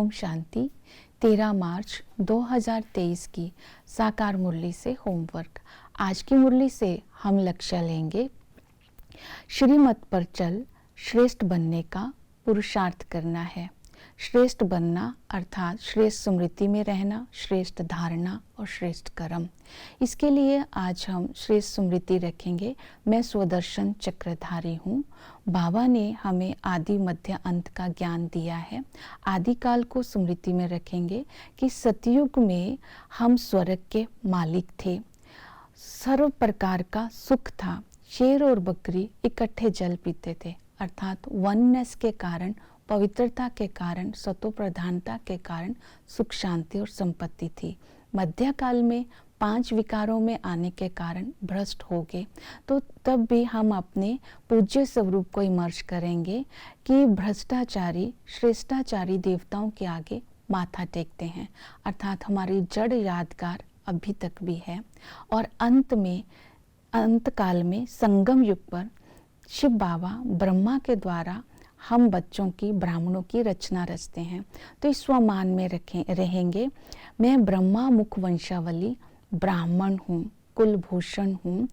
ओम शांति। 13 मार्च 2023 की साकार मुरली से होमवर्क। आज की मुरली से हम लक्ष्य लेंगे श्रीमत पर चल श्रेष्ठ बनने का पुरुषार्थ करना है। श्रेष्ठ बनना अर्थात श्रेष्ठ स्मृति में रहना, श्रेष्ठ धारणा और श्रेष्ठ कर्म। इसके लिए आज हम श्रेष्ठ स्मृति रखेंगे। मैं स्वदर्शन चक्रधारी हूँ। बाबा ने हमें आदि मध्य अंत का ज्ञान दिया है। आदिकाल को स्मृति में रखेंगे कि सतयुग में हम स्वर्ग के मालिक थे। सर्व प्रकार का सुख था। शेर और बकरी इकट्ठे जल पीते थे, अर्थात वननेस के कारण, पवित्रता के कारण, सतो प्रधानता के कारण सुख, शांति और संपत्ति थी। मध्यकाल में 5 विकारों में आने के कारण भ्रष्ट हो गए। तो तब भी हम अपने पूज्य स्वरूप को इमर्ज करेंगे कि भ्रष्टाचारी श्रेष्ठाचारी देवताओं के आगे माथा टेकते हैं, अर्थात हमारी जड़ यादगार अभी तक भी है। और अंत काल में संगम युग पर शिव बाबा ब्रह्मा के द्वारा हम बच्चों की, ब्राह्मणों की रचना रचते हैं। तो इस स्वमान में रहेंगे। मैं ब्रह्मा मुख वंशावली ब्राह्मण हूँ, कुलभूषण हूँ।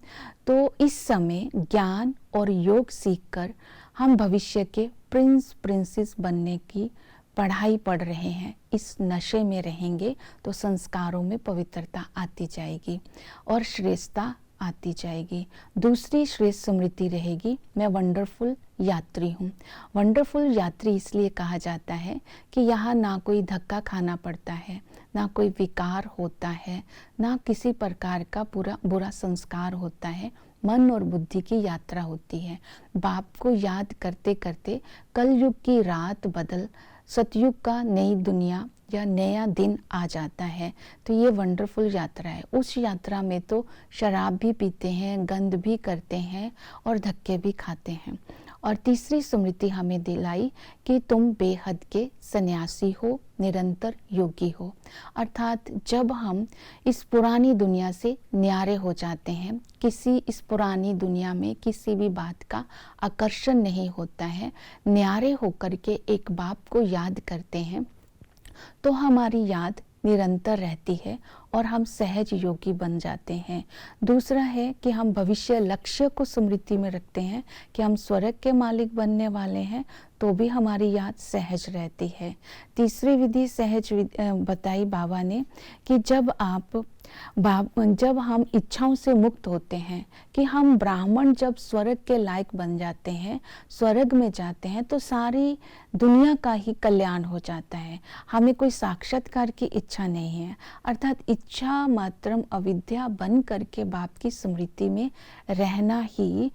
तो इस समय ज्ञान और योग सीखकर हम भविष्य के प्रिंसेस बनने की पढ़ाई पढ़ रहे हैं। इस नशे में रहेंगे तो संस्कारों में पवित्रता आती जाएगी और श्रेष्ठता आती जाएगी। दूसरी श्रेष्ठ स्मृति रहेगी, मैं वंडरफुल यात्री हूँ। वंडरफुल यात्री इसलिए कहा जाता है कि यहाँ ना कोई धक्का खाना पड़ता है, ना कोई विकार होता है, ना किसी प्रकार का बुरा संस्कार होता है। मन और बुद्धि की यात्रा होती है। बाप को याद करते करते कलयुग की रात बदल सतयुग का नई दुनिया या नया दिन आ जाता है। तो ये वंडरफुल यात्रा है। उस यात्रा में तो शराब भी पीते हैं, गंद भी करते हैं और धक्के भी खाते हैं। और तीसरी स्मृति हमें दिलाई कि तुम बेहद के सन्यासी हो, निरंतर योगी हो। अर्थात जब हम इस पुरानी दुनिया से न्यारे हो जाते हैं, इस पुरानी दुनिया में किसी भी बात का आकर्षण नहीं होता है, न्यारे होकर के एक बाप को याद करते हैं, तो हमारी याद निरंतर रहती है और हम सहज योगी बन जाते हैं। दूसरा है कि हम भविष्य लक्ष्य को स्मृति में रखते हैं कि हम स्वर्ग के मालिक बनने वाले हैं, तो भी हमारी याद सहज रहती है। तीसरी विधि सहज बताई बाबा ने कि जब हम इच्छाओं से मुक्त होते हैं, कि हम ब्राह्मण जब स्वर्ग के लायक बन जाते हैं, स्वर्ग में जाते हैं, तो सारी दुनिया का ही कल्याण हो जाता है। हमें कोई साक्षात्कार की इच्छा नहीं है, अर्थात इच्छा मात्रम अविद्या बन करके बाप की स्मृति में रहना ही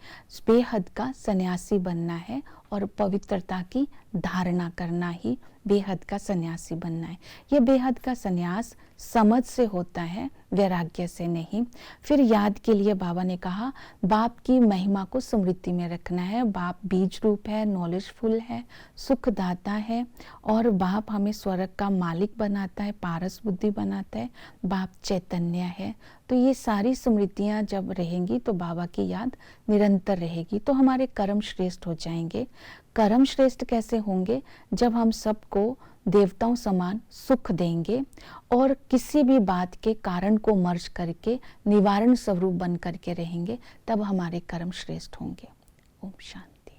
बेहद का सन्यासी बनना है और पवित्रता की धारणा करना ही बेहद का सन्यासी बनना है। यह बेहद का सन्यास समझ से होता है, वैराग्य से नहीं। फिर याद के लिए बाबा ने कहा बाप की महिमा को स्मृति में रखना है। बाप बीज रूप है, नॉलेजफुल है, सुखदाता है और बाप हमें स्वर्ग का मालिक बनाता है, पारस बुद्धि बनाता है। बाप चैतन्य है। तो ये सारी स्मृतियाँ जब रहेंगी तो बाबा की याद निरंतर रहेगी, तो हमारे कर्म श्रेष्ठ हो जाएंगे। कर्म श्रेष्ठ कैसे होंगे? जब हम सबको देवताओं समान सुख देंगे और किसी भी बात के कारण को मर्ज करके निवारण स्वरूप बन करके रहेंगे, तब हमारे कर्म श्रेष्ठ होंगे। ओम शांति।